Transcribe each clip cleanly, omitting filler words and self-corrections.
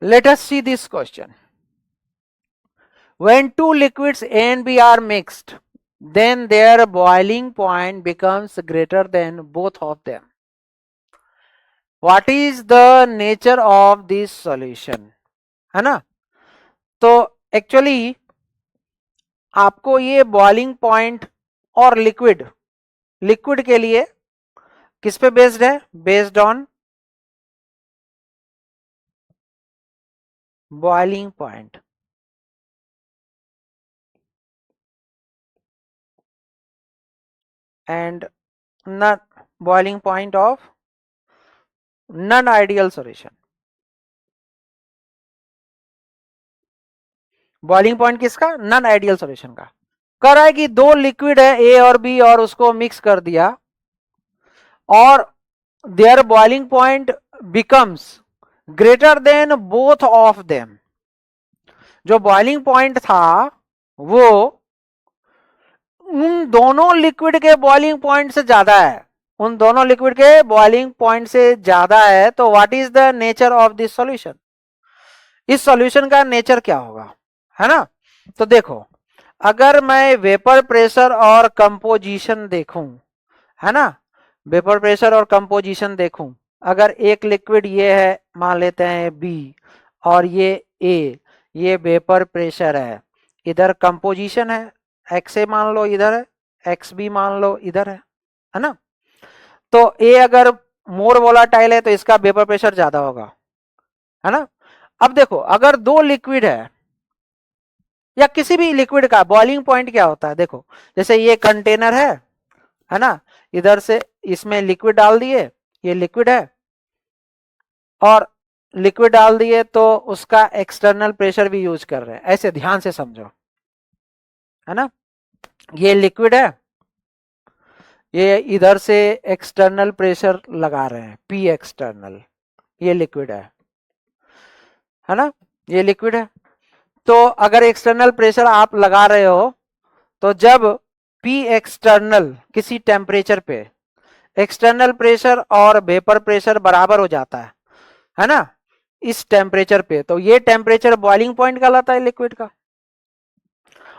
Let us see this question. When two liquids A and B are mixed, then their boiling point becomes greater than both of them. What is the nature of this solution? है ना? तो actually आपको ये boiling point और liquid के लिए किस पे बेस्ड है? Based on boiling point and not boiling point of non-ideal solution. Boiling point किसका? नॉन आइडियल सॉल्यूशन का। कर रहा है कि दो लिक्विड है ए और बी और उसको मिक्स कर दिया और there boiling point becomes greater than both of them. जो बॉइलिंग पॉइंट था वो उन दोनों लिक्विड के बॉइलिंग पॉइंट से ज्यादा है, उन दोनों लिक्विड के बॉइलिंग पॉइंट से ज्यादा है। तो what is the nature of this solution? इस सॉल्यूशन का नेचर क्या होगा, है ना? तो देखो, अगर मैं वेपर प्रेशर और कंपोजिशन देखूं, है ना, वेपर प्रेशर और कंपोजिशन देखूं, अगर एक लिक्विड ये है, मान लेते हैं बी, और ये ए, ये वेपर प्रेशर है, इधर कंपोजिशन है, एक्स ए मान लो इधर है, एक्स बी मान लो इधर है ना? तो ए अगर मोर वोलाटाइल है तो इसका वेपर प्रेशर ज्यादा होगा, है ना? अब देखो, अगर दो लिक्विड है या किसी भी लिक्विड का बॉइलिंग पॉइंट क्या होता है, देखो जैसे ये कंटेनर है ना, इधर से इसमें लिक्विड डाल दिए, ये लिक्विड है और लिक्विड डाल दिए तो उसका एक्सटर्नल प्रेशर भी यूज कर रहे हैं, ऐसे ध्यान से समझो, है ना? ये लिक्विड है, ये इधर से एक्सटर्नल प्रेशर लगा रहे हैं, पी एक्सटर्नल, ये लिक्विड है ना, ये लिक्विड है। तो अगर एक्सटर्नल प्रेशर आप लगा रहे हो तो जब पी एक्सटर्नल किसी टेम्परेचर पे, एक्सटर्नल प्रेशर और वेपर प्रेशर बराबर हो जाता है ना, इस टेम्परेचर पे, तो ये टेम्परेचर बॉइलिंग पॉइंट कहलाता है लिक्विड का।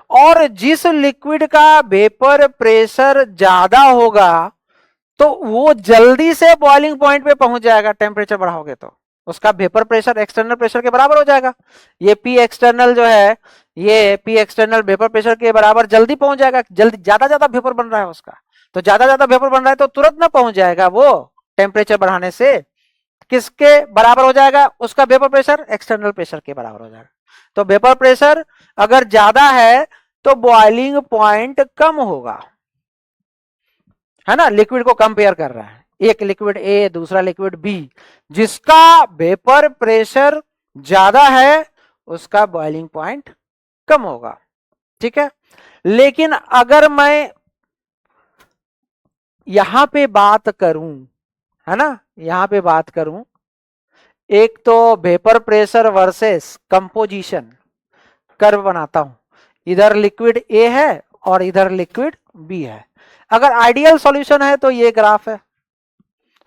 और जिस लिक्विड का वेपर प्रेशर ज्यादा होगा तो वो जल्दी से बॉइलिंग पॉइंट पे पहुंच जाएगा, टेम्परेचर बढ़ाओगे तो उसका वेपर प्रेशर एक्सटर्नल प्रेशर के बराबर हो जाएगा। ये पी एक्सटर्नल जो है, ये पी एक्सटर्नल वेपर प्रेशर के बराबर जल्दी पहुंच जाएगा, जल्दी ज्यादा वेपर बन रहा है उसका, तो ज्यादा वेपर बन रहा है तो तुरंत ना पहुंच जाएगा वो टेम्परेचर बढ़ाने से, किसके बराबर हो जाएगा? उसका वेपर प्रेशर एक्सटर्नल प्रेशर के बराबर हो जाएगा। तो वेपर प्रेशर अगर ज्यादा है तो बॉइलिंग पॉइंट कम होगा, है ना? लिक्विड को कंपेयर कर रहा है, एक लिक्विड ए दूसरा लिक्विड बी, जिसका वेपर प्रेशर ज्यादा है उसका बॉइलिंग पॉइंट कम होगा, ठीक है? लेकिन अगर मैं यहां पे बात करूं, है ना, यहां पे बात करूं, एक तो vapour pressure versus composition curve बनाता हूं, इधर लिक्विड ए है और इधर लिक्विड बी है। अगर आइडियल सॉल्यूशन है तो ये ग्राफ है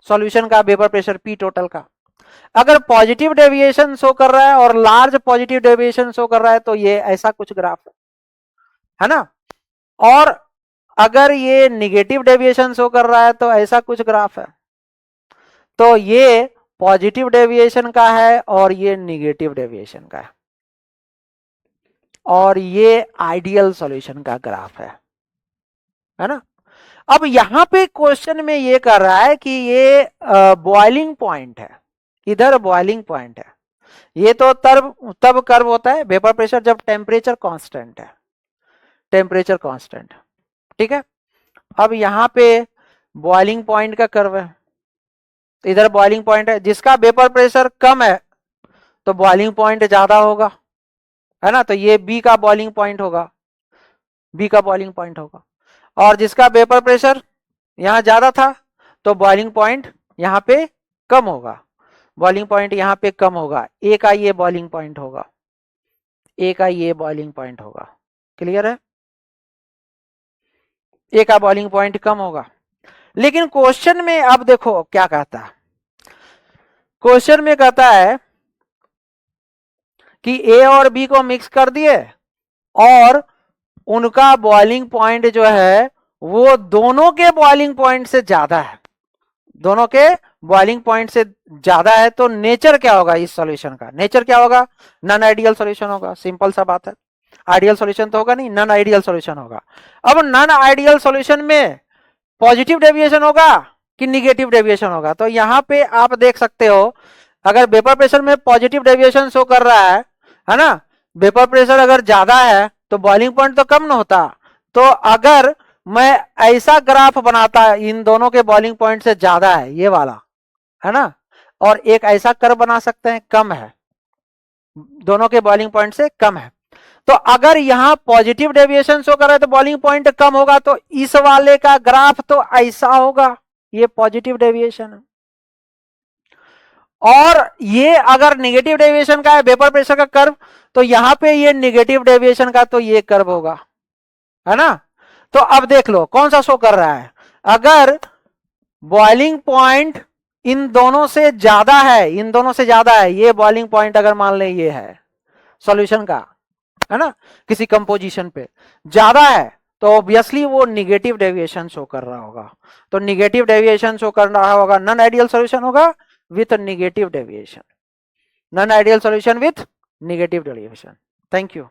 सॉल्यूशन का वेपर प्रेशर पी टोटल का। अगर पॉजिटिव डेविएशन शो कर रहा है और लार्ज पॉजिटिव डेविएशन शो कर रहा है तो ये ऐसा कुछ ग्राफ है ना? और अगर ये निगेटिव डेविएशन शो कर रहा है तो ऐसा कुछ ग्राफ है। तो ये पॉजिटिव डेविएशन का है और ये निगेटिव डेविएशन का है, और ये आइडियल सॉल्यूशन का ग्राफ है ना? अब यहां पे क्वेश्चन में ये कर रहा है कि ये बॉइलिंग पॉइंट है, इधर बॉइलिंग पॉइंट है, ये तो तब कर्व होता है वेपर प्रेशर जब टेम्परेचर कांस्टेंट है, टेम्परेचर कांस्टेंट, ठीक है? अब यहां पे बॉइलिंग पॉइंट का कर्व है, तो इधर बॉइलिंग पॉइंट है, जिसका वेपर प्रेशर कम है तो बॉइलिंग पॉइंट ज्यादा होगा, है ना? तो ये बी का बॉइलिंग पॉइंट होगा, बी का बॉइलिंग पॉइंट होगा। और जिसका वेपर प्रेशर यहां ज्यादा था तो बॉइलिंग पॉइंट यहां पे कम होगा, बॉइलिंग पॉइंट यहां पे कम होगा, ए का ये बॉइलिंग पॉइंट होगा, ए का ये बॉइलिंग पॉइंट होगा। क्लियर है? ए का बॉइलिंग पॉइंट कम होगा। लेकिन क्वेश्चन में अब देखो क्या कहता है, क्वेश्चन में कहता है कि ए और बी को मिक्स कर दिए और उनका बॉइलिंग पॉइंट जो है वो दोनों के बॉइलिंग पॉइंट से ज्यादा है, दोनों के बॉइलिंग पॉइंट से ज्यादा है, तो नेचर क्या होगा इस सॉल्यूशन का? नेचर क्या होगा? नॉन आइडियल सॉल्यूशन होगा, सिंपल सा बात है। आइडियल सॉल्यूशन तो होगा नहीं, नॉन आइडियल सॉल्यूशन होगा। अब नॉन आइडियल सॉल्यूशन में पॉजिटिव डेविएशन होगा कि निगेटिव डेविएशन होगा? तो यहां पे आप देख सकते हो, अगर वेपर प्रेशर में पॉजिटिव डेविएशन शो कर रहा है ना, वेपर प्रेशर अगर ज्यादा है तो बॉइलिंग पॉइंट तो कम ना होता। तो अगर मैं ऐसा ग्राफ बनाता, इन दोनों के बॉइलिंग पॉइंट से ज्यादा है ये वाला, है ना, और एक ऐसा कर्व बना सकते हैं कम है, दोनों के बॉइलिंग पॉइंट से कम है। तो अगर यहां पॉजिटिव डेविएशन शो कर रहा है तो बॉइलिंग पॉइंट कम होगा, तो इस वाले का ग्राफ तो ऐसा होगा, ये पॉजिटिव डेविएशन है। और ये अगर नेगेटिव डेविएशन का है वेपर प्रेशर का कर्व, तो यहां पे ये नेगेटिव डेविएशन का तो ये कर्व होगा, है ना। तो अब देख लो कौन सा शो कर रहा है। अगर बॉइलिंग पॉइंट इन दोनों से ज्यादा है, इन दोनों से ज्यादा है, ये बॉइलिंग पॉइंट अगर मान लें ये है सॉल्यूशन का, है ना, किसी कंपोजिशन पे ज्यादा है, तो ऑब्वियसली वो निगेटिव डेविएशन शो कर रहा होगा। तो निगेटिव डेविएशन शो कर रहा होगा, नॉन आइडियल सॉल्यूशन होगा with negative deviation, non ideal solution with negative deviation. Thank you.